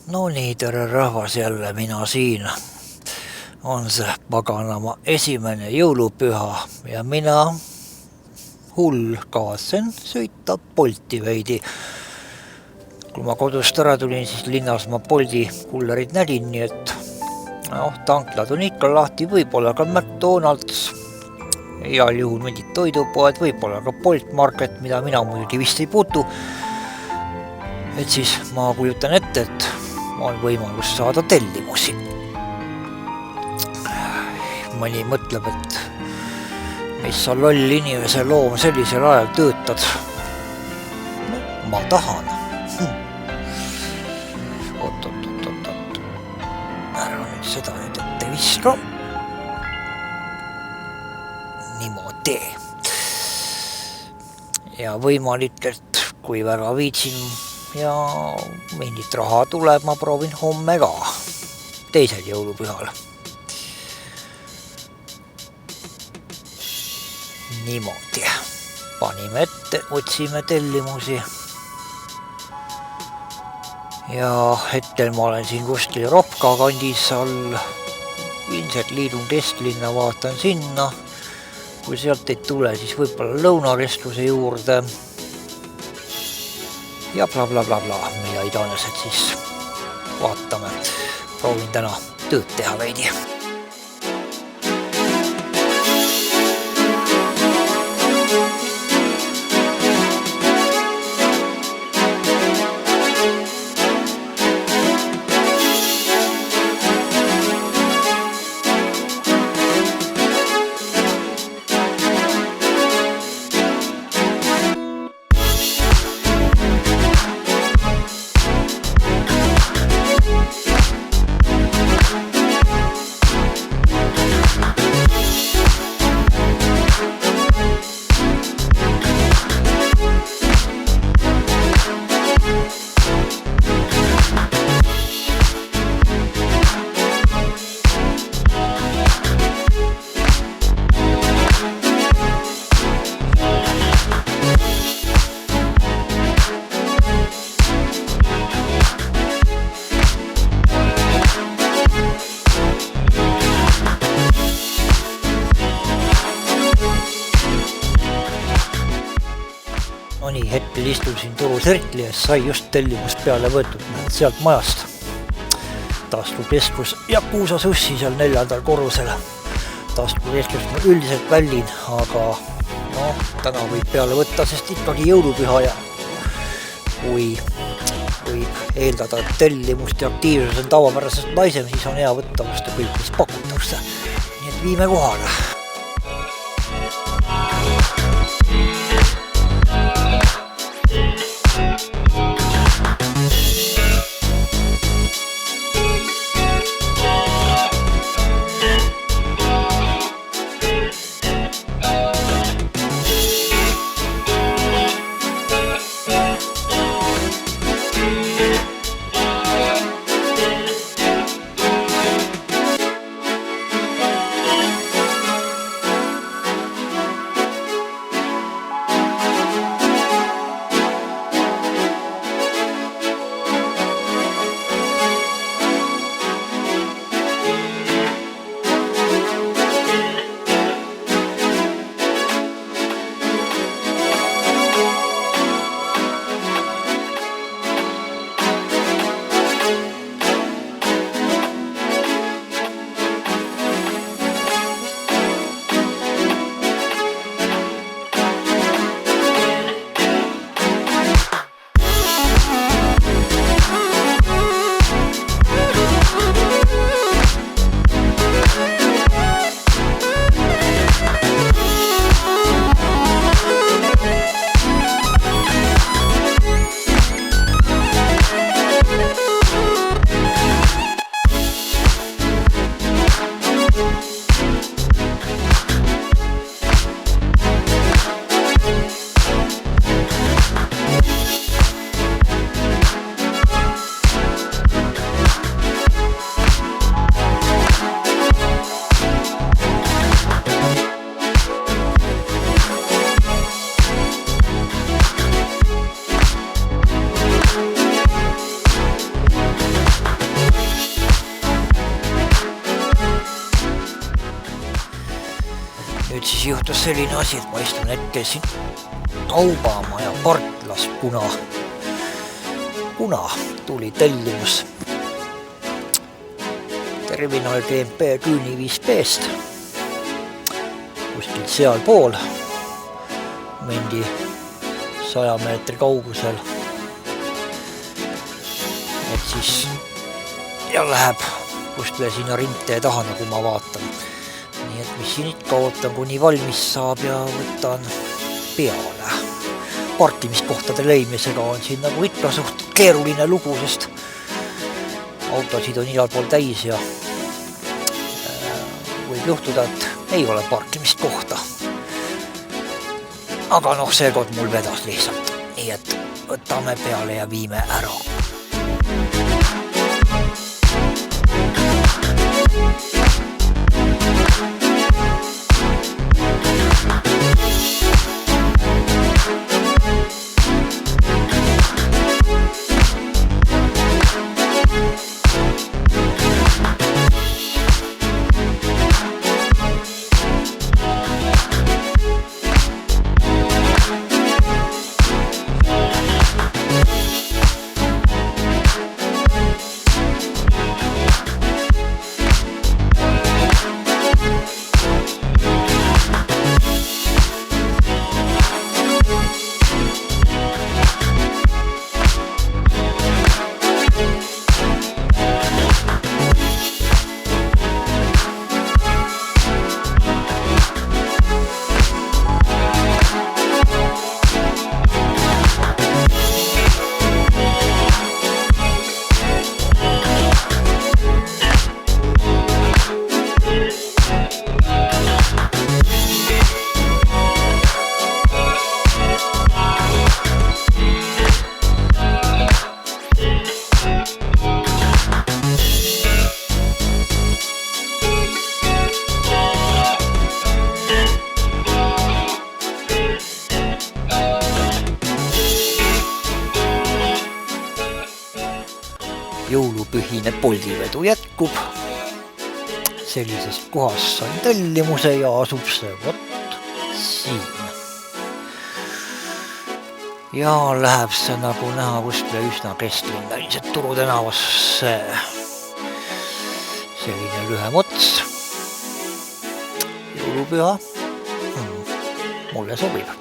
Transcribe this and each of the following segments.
No nii, tere rahvas, jälle mina siin. On see paganama esimene jõulupüha ja mina, hull, kavatsen sõita Bolti veidi. Kui ma kodust ära tulin, siis linnas ma Bolti kullerid nägin, nii et tanklad on ikka lahti, võib-olla ka McDonald's, heal juhul mingid toidupoed, võib-olla ka Bolt Market, mida mina muidugi vist ei puutu. Et siis ma kujutan ette, et on võimalus saada tellimusi. Mõni mõtleb, et mis sa loll inimese loom sellisel ajal töötad. No, ma tahan. Oot. Ära nüüd seda nüüd ette viska. Niimoodi. Ja võimalik, et kui väga viitsin ja mingit raha tuleb, ma proovin homme ka, teisel jõulupühal. Niimoodi. Panime ette, otsime tellimusi. Ja hetkel ma olen siin kuskil Ropka kandis all, ilmselt liidun kesklinna, vaatan sinna. Kui sealt ei tule, siis võib-olla lõunakeskuse juurde. Ja blablabla, mida iganes, et siis vaatame. Proovin täna tööd teha veidi. No nii, hetkel istun siin Turu Serkli ees, sai just tellimus peale võetud sealt majast. Taskukeskus ja Kuusasussi seal 4. korrusel. Taskukeskus ma üldiselt vällin, aga täna võib peale võtta, sest ikkagi jõulupüha ja kui võib eeldada, et tellimust ja aktiivsus on tavapärasest naisem, siis on hea võtta vastu kõik, mis pakutakse. Nii et viime kohale. siis juhtus selline asi, et ma istun hetkel siin Taubamaja parklas, kuna tuli tellimus Terminal GMP Küüni 5B-st kuskil sealpool mingi 100 meetri kaugusel, et siis ja läheb kuskile sinna ringtee taha, nagu ma vaatan. Nii et mis siin ikka ootan, kuni valmis saab ja võtan peale. Parkimiskohtade leidmisega on siin nagu ikka suht keeruline lugu, sest autosid on igal pool täis ja võib juhtuda, et ei ole parkimiskohta. Aga noh, seekord mul vedas lihtsalt, nii et võtame peale ja viime ära. Jõulupühine poldivedu jätkub. Sellisest kohast sain tellimuse ja asub see vot siin. Ja läheb see nagu näha kuskile üsna kesklinna, ilmselt Turu tänavas selline lühem ots. Jõulupüha mulle sobib.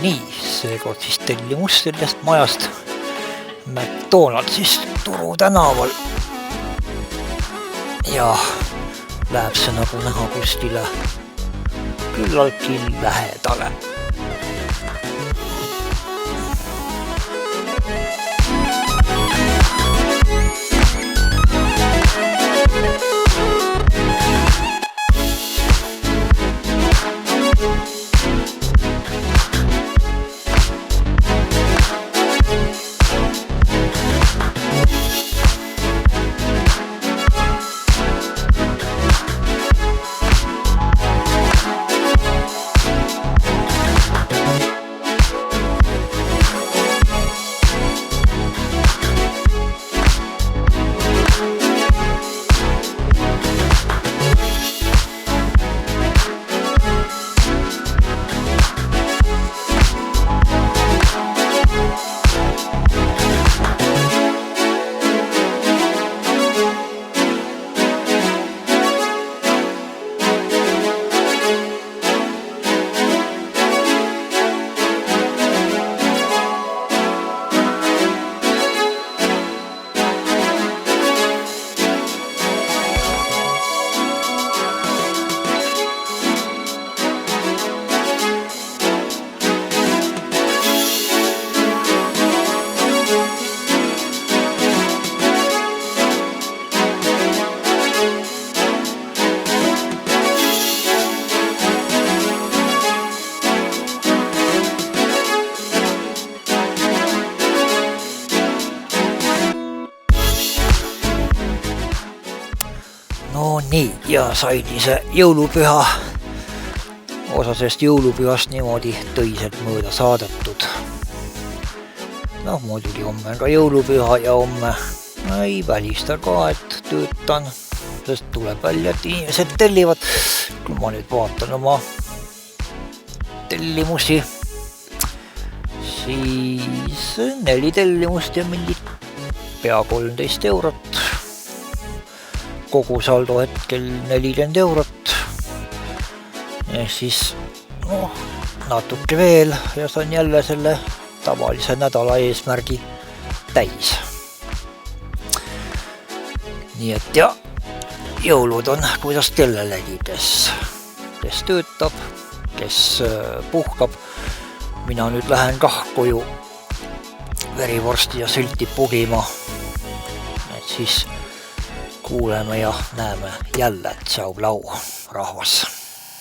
Nii, seekord siis tellimus sellest majast McDonaldsist Turu tänaval. Ja läheb see nagu näha kuskile küllaltki lähedale. No nii, ja sain ise jõulupüha osa sellest jõulupühast niimoodi töiselt mööda saadetud. Muidugi homme on ka jõulupüha ja homme ei välista ka, et töötan, sest tuleb välja, et inimesed tellivad. Kui ma nüüd vaatan oma tellimusi, siis 4 tellimust ja mingi pea 13 eurot. Kogusaldo hetkel 40 eurot. Ja siis natuke veel ja saan jälle selle tavalise nädala eesmärgi täis. Nii et ja jõulud on kuidas kellelegi, kes töötab, kes puhkab. Mina nüüd lähen kah koju verivorsti ja sülti pugima. Et siis kuuleme ja näeme jälle. Tšau, lau, rahvas!